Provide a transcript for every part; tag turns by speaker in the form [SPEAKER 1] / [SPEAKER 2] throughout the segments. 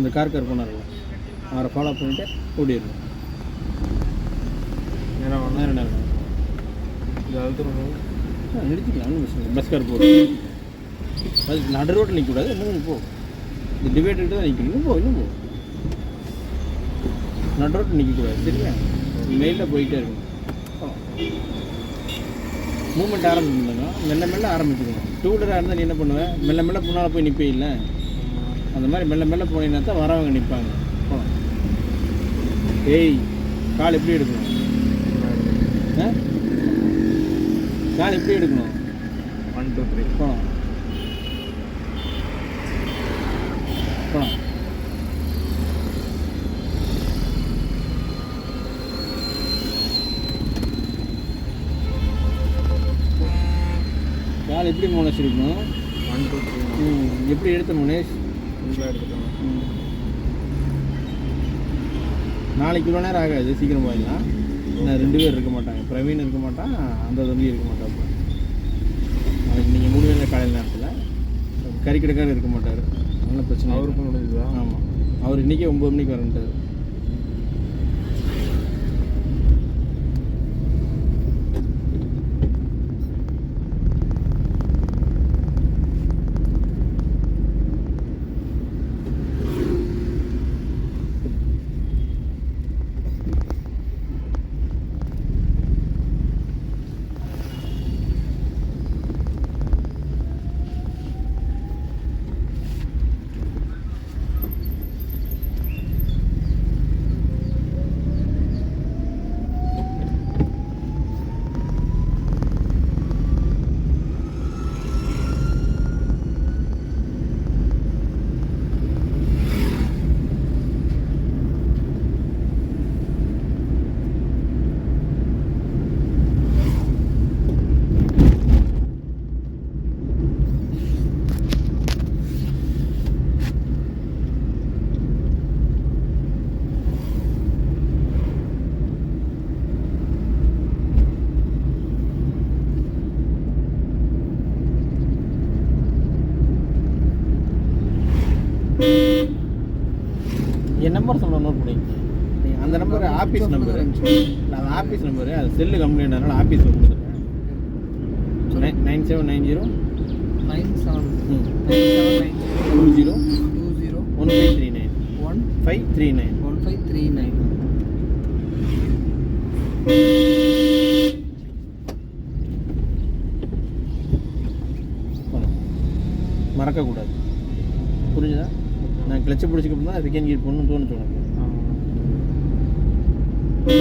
[SPEAKER 1] அந்த கார் போனார்ல அவரை ஃபாலோ பண்ணிவிட்டு ஓடிடணும். நேரம்
[SPEAKER 2] இது அழுத்துறோம்
[SPEAKER 1] நிறுத்திக்கலாம், ஒன்றும் பிரச்சனை இல்லை. பஸ் கார் போகும், அது நடு ரோட்டில் நிற்கக்கூடாது. இன்னும் போ, இந்த டிவைடர்கிட்ட தான் நிற்கணும். இன்னும் போ நடு ரோட்டில் நிற்கக்கூடாது. சரியா? மெயிலில் போயிட்டே இருக்கணும். மூமெண்ட் ஆரம்பிச்சுருந்தாங்க, மெல்ல மெல்ல ஆரம்பிச்சுக்கணும். டூ வீலராக இருந்தால் நீ என்ன பண்ணுவேன், மெல்ல மெல்ல முன்னால் போய் நிற்பே இல்லை. அந்த மாதிரி மெல்ல மெல்ல போனீங்கன்னா தான் வரவங்க நிற்பாங்க. போகலாம். ஏய், கால் எப்படி எடுக்கணும்? கால் எப்படி எடுக்கணும்?
[SPEAKER 2] 1 2 3
[SPEAKER 1] போகலாம். போகலாம். கால் எப்படி முனேஷ் இருக்கணும்?
[SPEAKER 2] 1 2 3
[SPEAKER 1] எப்படி எடுத்த முனேஷ்?
[SPEAKER 2] எடுத்துட்டோம்.
[SPEAKER 1] நாளைக்கு இவ்வளோ நேரம் ஆகாது, சீக்கிரம் போயிடலாம். நான் 2 பேர் இருக்க மாட்டாங்க, பிரவீன் இருக்க மாட்டான், அந்த தம்பி இருக்க மாட்டாங்க. நாளைக்கு நீங்கள் 3 பேர் காலையில் நேரத்தில் கறிக்கடைக்காரர் இருக்க மாட்டார், அதனால பிரச்சனை.
[SPEAKER 2] அவருக்கு முடிஞ்சுதா?
[SPEAKER 1] ஆமாம், அவர் இன்றைக்கி 9 மணிக்கு வரன்ட்டார். என் நம்பர் சொல்ல நோட் பண்ணிங்க. நீங்கள் அந்த நம்பர் ஆஃபீஸ் நம்பரு, நான் ஆஃபீஸ் நம்பரு, அது செல்லு கம்ப்ளைண்ட், அதனால் ஆஃபீஸில் கொடுத்துருக்கேன். 9790 20 1539 1539. மறக்கக்கூடாது, புரிஞ்சுதா? நான் கிளச்சை பிடிச்சிக்கிட்டு தான் செகண்ட் கியர் போகணும்னு தோணுச்சு உனக்கு.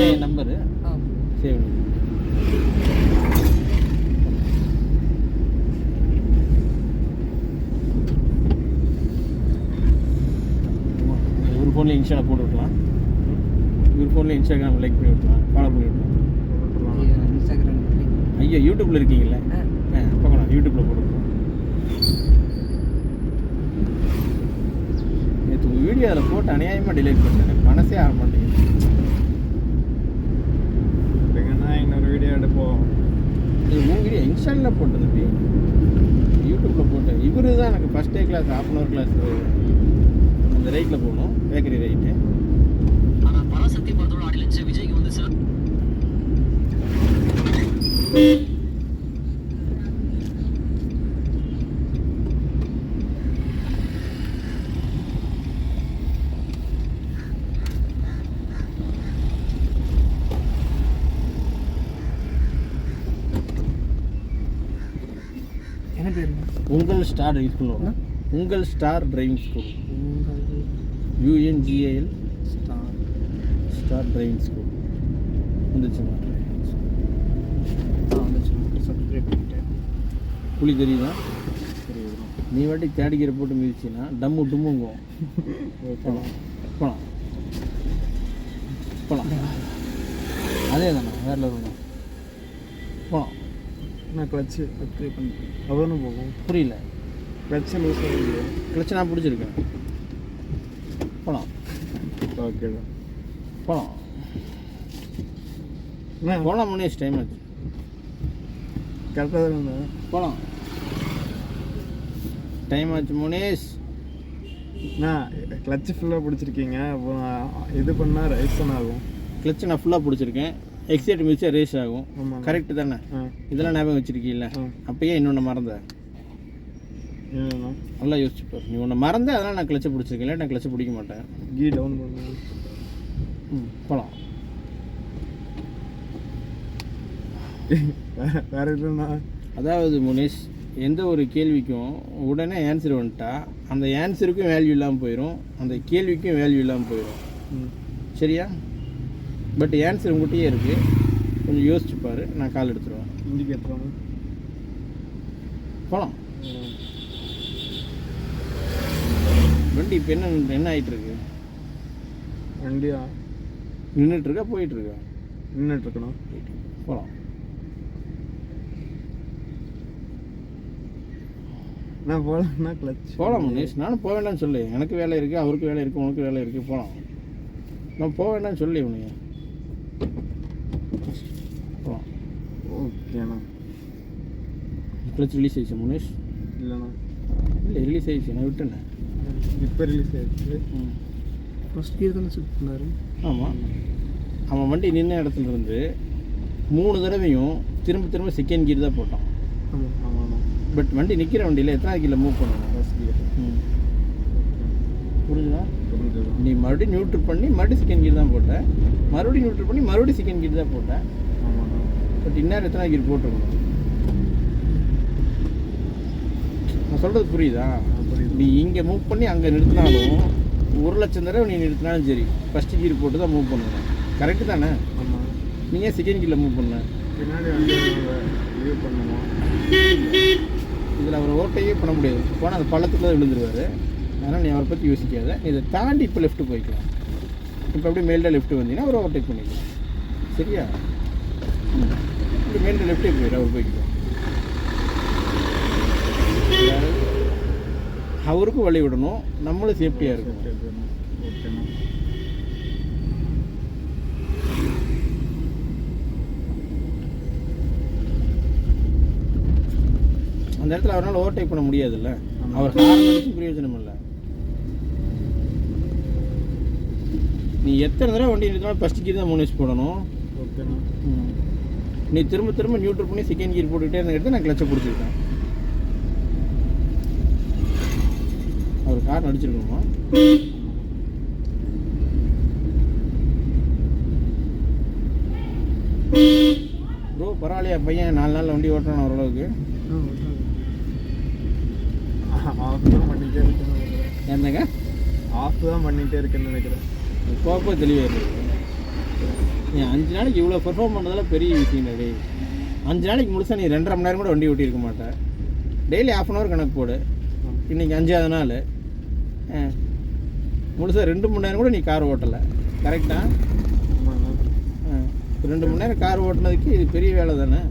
[SPEAKER 1] என் நம்பரு சேவ் பண்ணி. இவர் ஃபோன்லேயே இன்ஸ்டாவில் போட்டு விடலாம், இவர் ஃபோன்லேயே இன்ஸ்டாகிராம் லைக் பண்ணி விடலாம், ஃபாலோ பண்ணி விடலாம். ஐயோ, யூடியூப்பில் இருக்கீங்களே, பார்க்கலாம், யூடியூப்பில் போட்டு விடலாம். நேற்று உங்கள் வீடியோ அதில் போட்டு அநியாயமாக டிலேட் பண்ணிட்டேன், மனசே ஆக மாட்டேங்குது.
[SPEAKER 2] இன்னொரு வீடியோ எடுப்போம்.
[SPEAKER 1] உங்கள் வீடியோ இன்ஸ்டாலில் போட்டு தம்பி, யூடியூப்பில் போட்டு. இவர் தான் எனக்கு first day class, ½ hour class அந்த ரைட்டில் போகணும், பேக்கரி ரைட்டு.
[SPEAKER 3] பராசக்தி படத்தோட ஆடியன்ஸ் விஜய்க்கு வந்து சார்
[SPEAKER 2] என்ன பேர்?
[SPEAKER 1] உங்கள் ஸ்டார் டிரைவிங் ஸ்கூல் வரும். உங்கள் star driving school, UNGAL star driving school வந்துச்சுங்க. புளி தெரியுதா? நீ வாட்டி தேடிக்கிற போட்டு மிதிச்சின்னா டம்மு டும்முங்கும். போகலாம் போகலாம் போகலாம், அதே தானே, வேற லெவல் போகலாம்.
[SPEAKER 2] நான் கிளச்சு அப்ளை பண்ணிட்டேன், அவ்வளோ போகும்.
[SPEAKER 1] புரியல,
[SPEAKER 2] கிளச்சு லூஸ் ஆகிடுது.
[SPEAKER 1] கிளச்சு நான் பிடிச்சிருக்கேன். போகலாம்.
[SPEAKER 2] ஓகே தான்,
[SPEAKER 1] போகலாம்
[SPEAKER 2] என்ன
[SPEAKER 1] போகலாம். முன்னேஷ் டைம் ஆச்சு,
[SPEAKER 2] கரெக்டாக தான் இருந்தேன்.
[SPEAKER 1] போகலாம். டைம் ஆச்சு முனேஷ்.
[SPEAKER 2] நான் கிளச்சு ஃபுல்லாக பிடிச்சிருக்கீங்க, அப்போ இது பண்ணால் ரைஸ் ஆகும்.
[SPEAKER 1] கிளச்சை நான் ஃபுல்லாக பிடிச்சிருக்கேன், எக்ஸைட் மிதிச்சா ரேஸ் ஆகும்.
[SPEAKER 2] ஆமாம்.
[SPEAKER 1] கரெக்டு தானே?
[SPEAKER 2] ஆ.
[SPEAKER 1] இதெல்லாம் ஞாபகம் வச்சுருக்கீல்ல? அப்பயே இன்னொன்று மறந்த
[SPEAKER 2] என்னண்ணா?
[SPEAKER 1] நல்லா யோசிச்சுப்பார். நீ ஒன்று மறந்த, அதனால் நான் கிளச்சை பிடிச்சிருக்கேன், நான் கிளச்சை பிடிக்க மாட்டேன்.
[SPEAKER 2] கீ டவுன் பண்ணுங்க.
[SPEAKER 1] போகலாம்.
[SPEAKER 2] வேற இல்லைண்ணா.
[SPEAKER 1] அதாவது முனேஷ், எந்த ஒரு கேள்விக்கும் உடனே ஆன்சர் வந்துட்டா அந்த ஆன்சருக்கும் வேல்யூ இல்லாமல் போயிடும், அந்த கேள்விக்கும் வேல்யூ இல்லாமல் போயிடும். சரியா? பட் ஆன்சர் உங்கள்கிட்டயே இருக்குது, கொஞ்சம் யோசிச்சுப்பார். நான் கால் எடுத்துருவேன்.
[SPEAKER 2] இண்டிகேட்டர்
[SPEAKER 1] போகலாம். வண்டி இப்போ என்ன ஆகிட்டு இருக்கு?
[SPEAKER 2] வண்டியா
[SPEAKER 1] நின்றுட்டுருக்கா போயிட்டுருக்கா?
[SPEAKER 2] நின்றுட்டுருக்கணும்.
[SPEAKER 1] போகலாம்.
[SPEAKER 2] நான் போகலாம்னா கிளச்
[SPEAKER 1] போகலாம் முனேஷ். நானும் போக வேண்டாம்னு சொல்லு. எனக்கு வேலை இருக்குது, அவருக்கு வேலை இருக்குது, உனக்கு வேலை இருக்குது. போகலாம். நான் போக வேண்டாம்னு சொல்லி உனக்கு போகலாம்.
[SPEAKER 2] ஓகேண்ணா.
[SPEAKER 1] கிளச் ரிலீஸ் ஆயிடுச்சு முனேஷ்?
[SPEAKER 2] இல்லைண்ணா.
[SPEAKER 1] இல்லை, ரிலீஸ் ஆயிடுச்சு, நான் விட்டேன்.
[SPEAKER 2] இப்போ ரிலீஸ் ஆயிடுச்சு. ஃபஸ்ட் கியர் தானே ஷிஃப்ட் பண்ணாரு?
[SPEAKER 1] ஆமாம். அவன் வண்டி நின்ன இடத்துல இருந்து 3 தடவையும் திரும்ப திரும்ப செகண்ட் கியர் தான் போட்டான்.
[SPEAKER 2] ஆமாம் ஆமாண்ணா.
[SPEAKER 1] பட் வண்டி நிற்கிற வண்டியில் எத்தனை கீழே மூவ் பண்ணணும்?
[SPEAKER 2] First gear.
[SPEAKER 1] புரிஞ்சுதா?
[SPEAKER 2] புரிஞ்சுது.
[SPEAKER 1] நீ மறுபடியும் நியூட்ரல் பண்ணி மறுபடியும் செகண்ட் கியர் தான் போட்டேன், மறுபடியும் நியூட்ரல் பண்ணி மறுபடியும் செகண்ட் கியர் தான் போட்டேன்.
[SPEAKER 2] ஆமாண்ணா.
[SPEAKER 1] பட் இந்நேரம் எத்தனை கியர் போட்டிருக்கணும்? நான் சொல்கிறது புரியுதா?
[SPEAKER 2] புரியுது.
[SPEAKER 1] நீ இங்கே மூவ் பண்ணி அங்கே நிறுத்தினாலும் 1,00,000 தடவை நீ நிறுத்தினாலும் சரி, ஃபஸ்ட்டு கீர் போட்டு தான் மூவ் பண்ணுவேன். கரெக்டு தானே?
[SPEAKER 2] ஆமாம்.
[SPEAKER 1] நீங்கள் செகண்ட் கீரில் மூவ் பண்ண
[SPEAKER 2] பின்னாடி வந்து லீவ் பண்ணுவோம்.
[SPEAKER 1] இதில் அவர் ஓட்டையே பண்ண முடியாது. போனால் அந்த பள்ளத்துக்கு தான் விழுந்துருவார். அதனால் நீ அவரை பற்றி யோசிக்காத. நீ இதை தாண்டி இப்போ லெஃப்ட்டு போய்க்கலாம். இப்போ அப்படியே மேல்டா லெஃப்ட்டு வந்தீங்கன்னா அவர் ஓவர்டேக் பண்ணிக்கலாம். சரியா? இப்படி மேல்டா லெஃப்ட்டே போயிடு, அவர் போய்க்கலாம். அவருக்கும் வழி விடணும், நம்மளும் சேஃப்டியாக இருக்கும்.
[SPEAKER 2] ஓகேண்ணா.
[SPEAKER 1] அந்த இடத்துல அவரால் ஓவர்டேக் பண்ண முடியாதுல்ல, அவர் ஹார்ன் அடிச்சு பிரயோஜனம் இல்லை. நீ எத்தனை தடவை வண்டி நிறுத்தினாலும் ஃபஸ்ட் கீர் தான் முனேஷ் போடணும்.
[SPEAKER 2] ஓகேண்ணா.
[SPEAKER 1] நீ திரும்ப திரும்ப நியூட்ரல் பண்ணி செகண்ட் கீர் போட்டுக்கிட்டே இருந்த இடத்துல நான் கிளச்சை பிடிச்சிருக்கேன். அவர் ஹார்ன் அடிச்சிருக்கணுமா? ப்ரோ பரவாயில்லையா பையன், 4 நாளில் வண்டி ஓட்டுறான் ஓரளவுக்கு?
[SPEAKER 2] ஆஃப் தான் பண்ணிகிட்டே இருக்கேன்னு நினைக்கிறேன்.
[SPEAKER 1] என்னங்க?
[SPEAKER 2] ஆஃப் தான் பண்ணிகிட்டே இருக்கேன்னு நினைக்கிறேன்.
[SPEAKER 1] போக தெளிவாக இருக்கு. நீ 5 நாளைக்கு இவ்வளோ பெர்ஃபார்ம் பண்ணதெல்லாம் பெரிய விஷயம் டே. 5 நாளைக்கு முழுசாக நீ 2.5 மணி நேரம் கூட வண்டி ஓட்டியிருக்க மாட்டேன். டெய்லி ½ அன் ஹவர் கணக்கு போடு. இன்றைக்கி 5ஆவது நாள், முழுசாக 2 மணி நேரம் கூட நீ கார் ஓட்டலை. கரெக்டாக? 2 மணி நேரம் கார் ஓட்டினதுக்கு இது பெரிய வேலை தானே?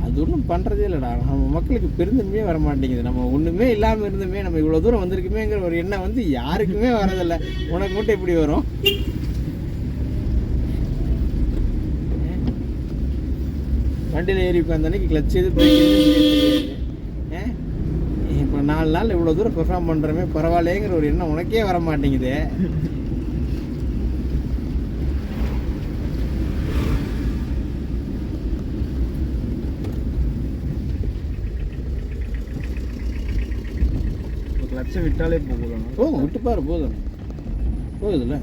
[SPEAKER 1] அது ஒன்றும் பண்ணுறதே இல்லைடா. நம்ம மக்களுக்கு பெருந்தன்மையே வர மாட்டேங்குது. நம்ம ஒன்றுமே இல்லாமல் இருந்துமே நம்ம இவ்வளோ தூரம் வந்திருக்குமேங்கிற ஒரு எண்ணம் வந்து யாருக்குமே வரதில்லை. உனக்கு மட்டும் எப்படி வரும்? வண்டியில் ஏறி உட்காந்த அன்னைக்கு கிளச் எது தெரியாது. இப்போ 4 நாள் இவ்வளோ தூரம் பெர்ஃபார்ம் பண்ணுறமே பரவாயில்லைங்கிற ஒரு எண்ணம் உனக்கே வர மாட்டேங்குது.
[SPEAKER 2] கிளச்சை விட்டாலே போகலாம்.
[SPEAKER 1] போகும், விட்டு பாரு, போதும். போகுதுல்ல?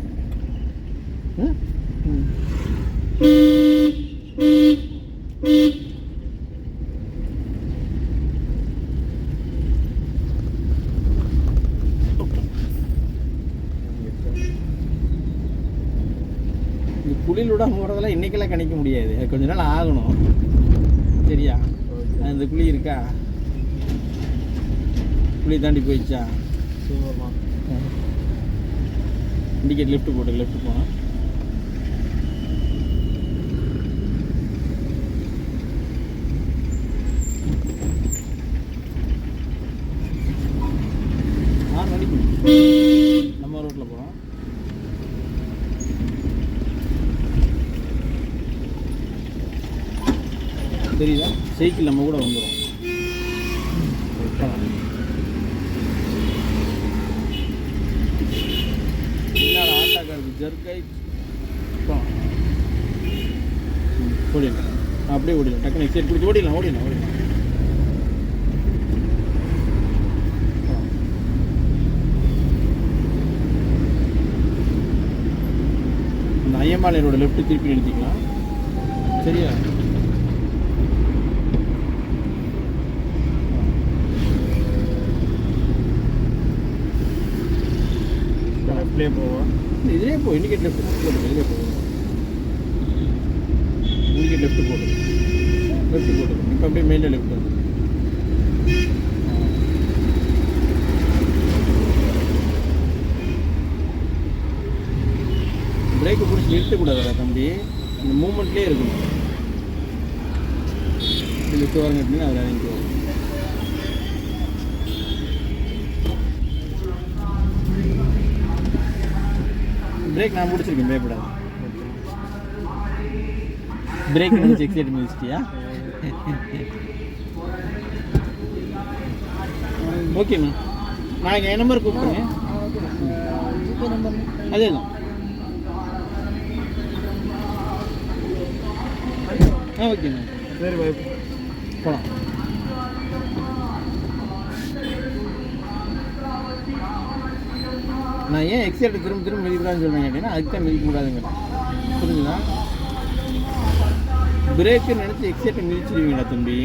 [SPEAKER 1] இந்த குளிர் விடாம போகிறதெல்லாம் இன்றைக்கெல்லாம் கணிக்க முடியாது, கொஞ்ச நாள் ஆகணும். சரியா? இந்த குழி இருக்கா, குழி தாண்டி போயிடுச்சா?
[SPEAKER 2] சூப்பர்மா.
[SPEAKER 1] இண்டிகேட் லெஃப்ட் போட்டு லெஃப்ட் போனால் நம்ம ரோட்டில் போகிறோம். தெரியுதா? சைக்கிள் நம்ம கூட வந்துடும். ஜர்க் ஆயிடுச்சு. ஓடிடலாம், அப்படியே ஓடிடலாம். டக்குனு எக்ஸைட் கொடுத்து ஓடிடலாம். அந்த ஐயம்பாளையரோட லெஃப்ட் திருப்பி நிறுத்திக்கலாம். சரியா?
[SPEAKER 2] லெஃப்ட்லேயே போவோம்.
[SPEAKER 1] இதுலேயே போ. இண்டிகேட் லெஃப்ட் போட்டு இதுலேயே போகும். இண்டிகேட் லெஃப்ட் போட்டு இப்போ அப்படியே மெயினில் லெஃப்ட் வந்து பிரேக்கு பிடிச்சி நிறுத்தக்கூடாதுடா தம்பி. இந்த மூமெண்ட்லேயே இருக்கணும். லெஃப்ட் வரங்க அப்படின்னா அதில் இறங்கிக்குவோம். பிரேக் நான் பிடிச்சிருக்கேன், பயப்படாது. பிரேக் நினச்சி எக்ஸைட் மிதிச்சிட்டியா? ஓகேண்ணா, நாளைக்கு என் நம்பர் கூப்பிடுங்க. அதே தான். ஓகேண்ணா,
[SPEAKER 2] சரி பாய்,
[SPEAKER 1] போகலாம். நான் ஏன் எக்ஸைட் திரும்ப மிதிக்கூடாதுன்னு சொல்கிறேன் கேட்டீங்கன்னா, அதுக்கு தான் மிதிக்கக்கூடாதுங்கிறேன். புரிஞ்சுதா? பிரேக்கு நினச்சி எக்ஸைட்டை மிதிச்சிடுவீங்களா தம்பி?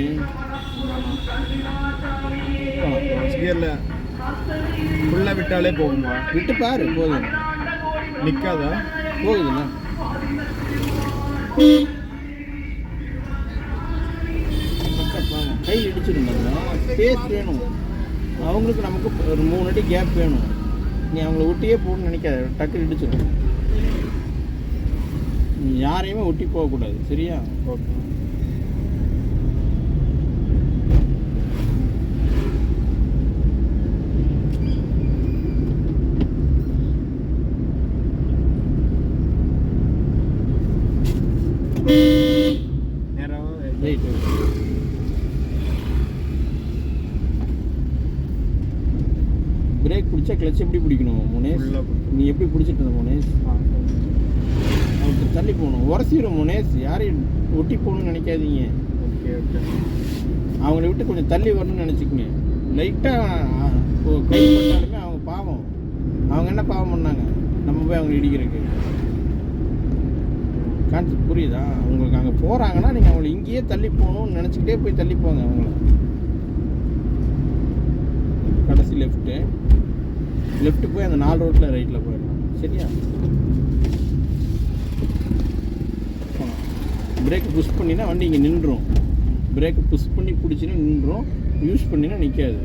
[SPEAKER 2] கியரில் ஃபுல்லாக விட்டாலே போகுமா?
[SPEAKER 1] விட்டு பாரு, போதும்.
[SPEAKER 2] நிற்காதா?
[SPEAKER 1] போகுதுண்ணா. கையில் இடிச்சிருந்தாங்க. ஸ்பேஸ் வேணும் அவங்களுக்கு. நமக்கு ஒரு 3 அடி கேப் வேணும். நீ அவங்கள ஒட்டியே போகணும்னு நினைக்காத, டக்குன்னு இடிச்சிடும். நீ யாரையுமே ஒட்டி போகக்கூடாது. சரியா?
[SPEAKER 2] ஓகே.
[SPEAKER 1] ரைட். பிரேக் பிடிச்சா கிளச் எப்படி பிடிக்கணும் முனேஷ்? நீ எப்படி பிடிச்சிட்டு இருந்த முனேஷ்? அவருக்கு தள்ளி போகணும். உரசிடும் முனேஷ். யாரையும் ஒட்டி போகணும்னு நினைக்காதீங்க.
[SPEAKER 2] Okay okay.
[SPEAKER 1] அவங்கள விட்டு கொஞ்சம் தள்ளி வரணும்னு நினச்சிக்கங்க. லைட்டாக கை பண்ணாலுமே அவங்க பாவம். அவங்க என்ன பாவம் பண்ணாங்க? நம்ம போய் அவங்க இடிக்கிறதுக்கு. கான்செப்ட் புரியுதா உங்களுக்கு? அங்கே போகிறாங்கன்னா நீங்கள் அவங்கள இங்கேயே தள்ளி போகணும்னு நினச்சிக்கிட்டே போய் தள்ளி போங்க. அவங்கள கடைசி லெஃப்ட்டு போய் அந்த 4 ரோட்டில் ரைட்டில் போயிடலாம். சரியா? பிரேக்கு புஷ் பண்ணினா வண்டி இங்கே நின்றுடும். பிரேக்கு புஷ் பண்ணி பிடிச்சின்னா நின்றுடும். யூஸ் பண்ணினா நிற்காது.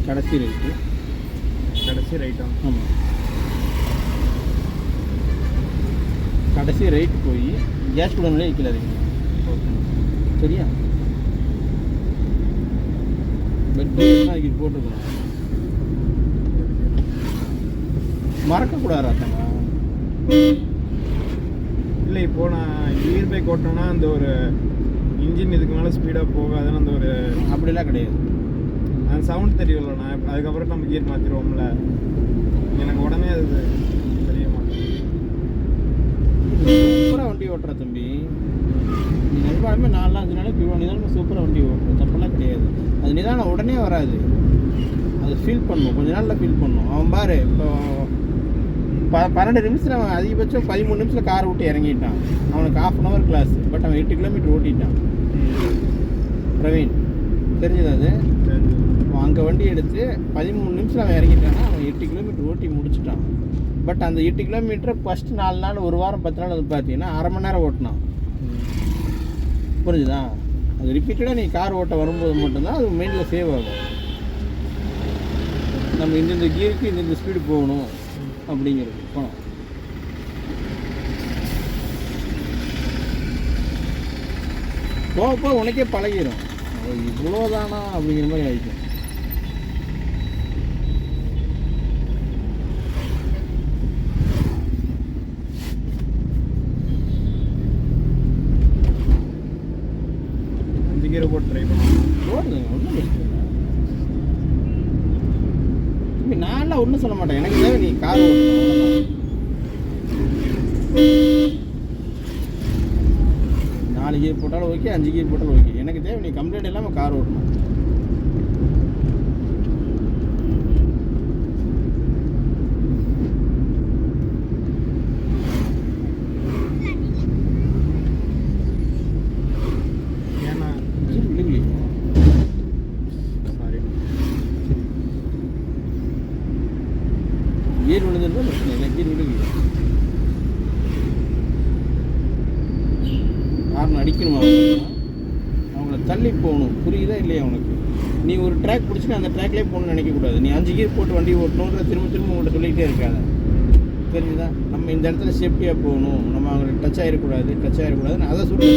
[SPEAKER 1] கடைசி ரைட்டு.
[SPEAKER 2] கடைசி ரைட்டா?
[SPEAKER 1] ஆமாம், கடைசி ரைட்டு போய் கேஸ் குடோன்லேயே வைக்கலாதீங்க.
[SPEAKER 2] ஓகே.
[SPEAKER 1] சரியா? பெட் அதுக்கு போட்டுருக்கணும். மறக்கக்கூடாது தங்க.
[SPEAKER 2] இல்லை இப்போ நான் கியர் பைக் ஓட்டினேன்னா அந்த ஒரு இன்ஜின் இதுக்கு மேலே ஸ்பீடாக போகாதுன்னு அந்த ஒரு
[SPEAKER 1] அப்படிலாம் கிடையாது.
[SPEAKER 2] அந்த சவுண்ட் தெரியும்லண்ணா. அதுக்கப்புறம் நம்ம கியர் மாற்றிடுவோம்ல, எனக்கு உடனே அது தெரிய மாட்டேன்.
[SPEAKER 1] சூப்பராக வண்டி ஓட்டுற தம்பி. நீ நிர்வாகமே 4-5 நாளைக்கு நிதானம் சூப்பராக வண்டி ஓட்டுற தப்பெல்லாம் கிடையாது. அது நிதானம் உடனே வராது, அது ஃபீல் பண்ணும், கொஞ்ச நாளில் ஃபீல் பண்ணும். அவன் பாரு இப்போ 12 நிமிஷத்தில் அவன் அதிகபட்சம் 13 நிமிஷத்தில் காரை விட்டு இறங்கிட்டான். அவனுக்கு 1/2 hour கிளாஸ், பட் அவன் 8 கிலோமீட்டர் ஓட்டிட்டான். பிரவீன் தெரிஞ்சது அது. அவன் அங்கே வண்டி எடுத்து 13 நிமிஷத்தில் அவன் இறங்கிட்டான்னா அவன் 8 கிலோமீட்டர் ஓட்டி முடிச்சுட்டான். பட் அந்த 8 கிலோமீட்டர் ஃபஸ்ட்டு 4 நாள், 1 வாரம் 10 நாள் வந்து பார்த்தீங்கன்னா 1/2 மணி நேரம் ஓட்டினான். புரிஞ்சுதா? அது ரிப்பீட்டடாக நீ கார் ஓட்ட வரும்போது மட்டும்தான் அது மைண்டில் சேவ் ஆகும். நம்ம இந்தந்த கியருக்கு இந்தந்த ஸ்பீடு போகணும் அப்படிங்கிறது போனோம். போக உனக்கே பழகிடும். இவ்வளோதானா அப்படிங்கிற மாதிரி ஆகிடும்.
[SPEAKER 2] கீரை போட்டு ட்ரை பண்ணுவோம்.
[SPEAKER 1] போடுதுங்க, ஒன்றும் பிரச்சனை இல்லை. இப்போ நான்லாம் ஒன்றும் சொல்ல மாட்டேன். எனக்கு தேவை நீ கார் ஓட்டணும். 4 கீர் போட்டாலும் ஓகே, 5 கீர் போட்டாலும் ஓகே. எனக்கு தேவை நீ கம்ப்ளைண்ட் இல்லாமல் கார் ஓட்டணும். கீர் விழுந்துருந்தா பிரச்சனை இல்லை, கீர் விழுகு. ஹார்ன் அடிக்கணுமா? அவங்கள தள்ளி போகணும். புரியுதா இல்லையா உனக்கு? நீ ஒரு ட்ராக் பிடிச்சினா அந்த ட்ராக்லேயே போகணும்னு நினைக்கக்கூடாது. நீ 5 கீர் போட்டு வண்டி ஓட்டணுன்ற திரும்ப உங்கள்கிட்ட சொல்லிகிட்டே இருக்காத. தெரிஞ்சுதா? நம்ம இந்த இடத்துல சேஃப்டியாக போகணும், நம்ம அவங்களுக்கு டச் ஆகிடக்கூடாதுன்னு அதை சொல்லு.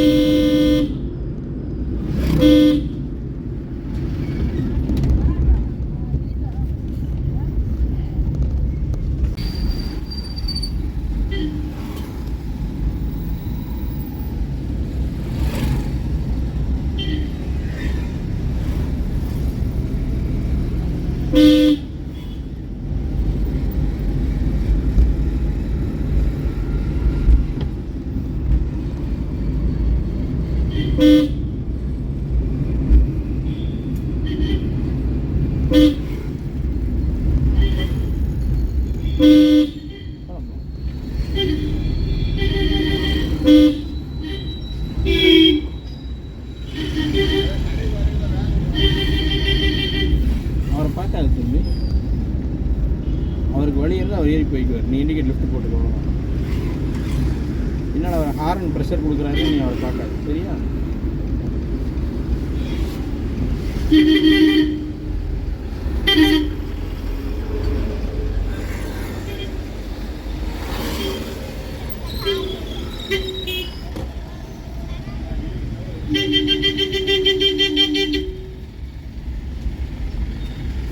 [SPEAKER 1] அவரை பார்க்காது தம்பி. அவருக்கு வழி இருந்தால் அவர் ஏறி போய்க்குவார். நீ இண்டிகேட் லிஃப்ட் போட்டுக்கணும். பின்னால் அவர் ஹார்ன் ப்ரெஷர் கொடுக்குறாரு, நீ அவரை பார்க்காது. சரியா?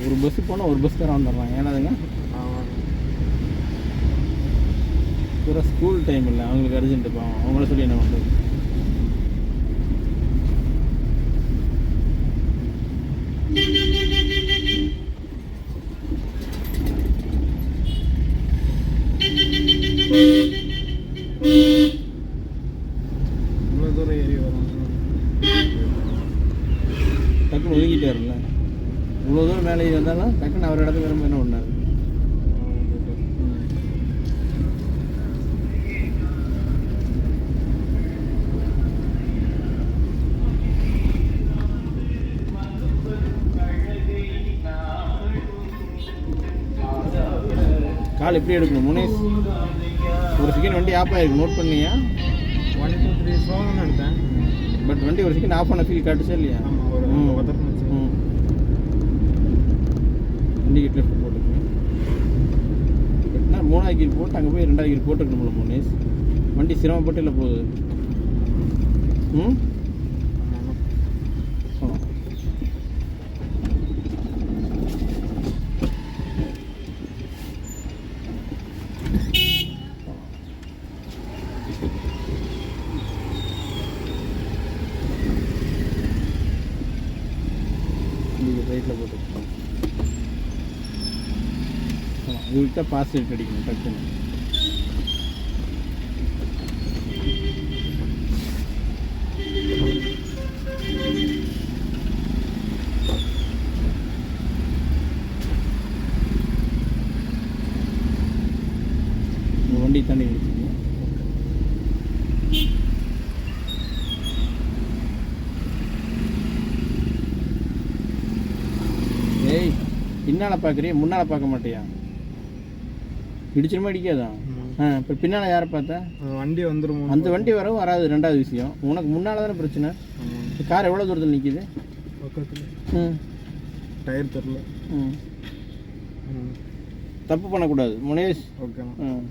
[SPEAKER 1] ஒரு பஸ்ஸு போனால் ஒரு பஸ் தர வந்துடுறான். ஏன்னாதுங்க பூரா ஸ்கூல் டைம் இல்லை, அவங்களுக்கு அர்ஜென்ட். இப்போ அவங்கள சொல்லி என்ன பண்ணுறது?
[SPEAKER 2] இவ்வளோ தூரம் ஏறி வரும்.
[SPEAKER 1] டக்குன்னு ஒதுங்கிட்டே வரல. இவ்வளோ தூரம் மேலே ஏறி வந்தாலும் டக்குன்னு அவர் இடத்துக்கு வரும்போது என்ன பண்ணார்? கால் எப்படி எடுக்கணும் முனேஷ்? ஒரு செகண்ட் வண்டி ஆஃப் ஆகிருக்கு, நோட் பண்ணியா?
[SPEAKER 2] 1 2 3 ஸ்லோகம் எடுத்தேன்.
[SPEAKER 1] பட் வண்டி ஒரு செகண்ட் ஆஃப் பண்ண ஃபீல் காட்டுச்சா இல்லையா?
[SPEAKER 2] ஆமாம், ஒரு 10 நிமிஷம்.
[SPEAKER 1] இண்டிகேட் லெஃப்ட் போட்டுக்கணும். பட்னா 3வது கீர் போட்டு அங்கே போய் 2வது கீர் போட்டுக்கணும்ல முனேஷ். வண்டி சிரமப்பட்டு இல்லை போகுது. இது ரைட்டில் போட்டு ஆமாம் இதுக்கிட்ட பாஸ் ரேட் அடிக்கணும் டக்குன்னு. வண்டி தாண்டி நிறுத்திங்க. ஏய் பின்னால் பார்க்குறியா முன்னால் பார்க்க மாட்டியா? இடிச்சிருமா இடிக்காதா? இப்போ பின்னால் யாரை பார்த்தா?
[SPEAKER 2] வண்டி வந்துடும்.
[SPEAKER 1] அந்த வண்டி வரவும் வராது. ரெண்டாவது விஷயம், உனக்கு முன்னால் தானே பிரச்சனை. கார் எவ்வளோ தூரத்தில் நிற்கிது?
[SPEAKER 2] பக்கத்தில்.
[SPEAKER 1] ம்
[SPEAKER 2] டயர் தெரில.
[SPEAKER 1] ம் தப்பு பண்ணக்கூடாது முனேஷ்.
[SPEAKER 2] ஓகேண்ணா.
[SPEAKER 1] ம்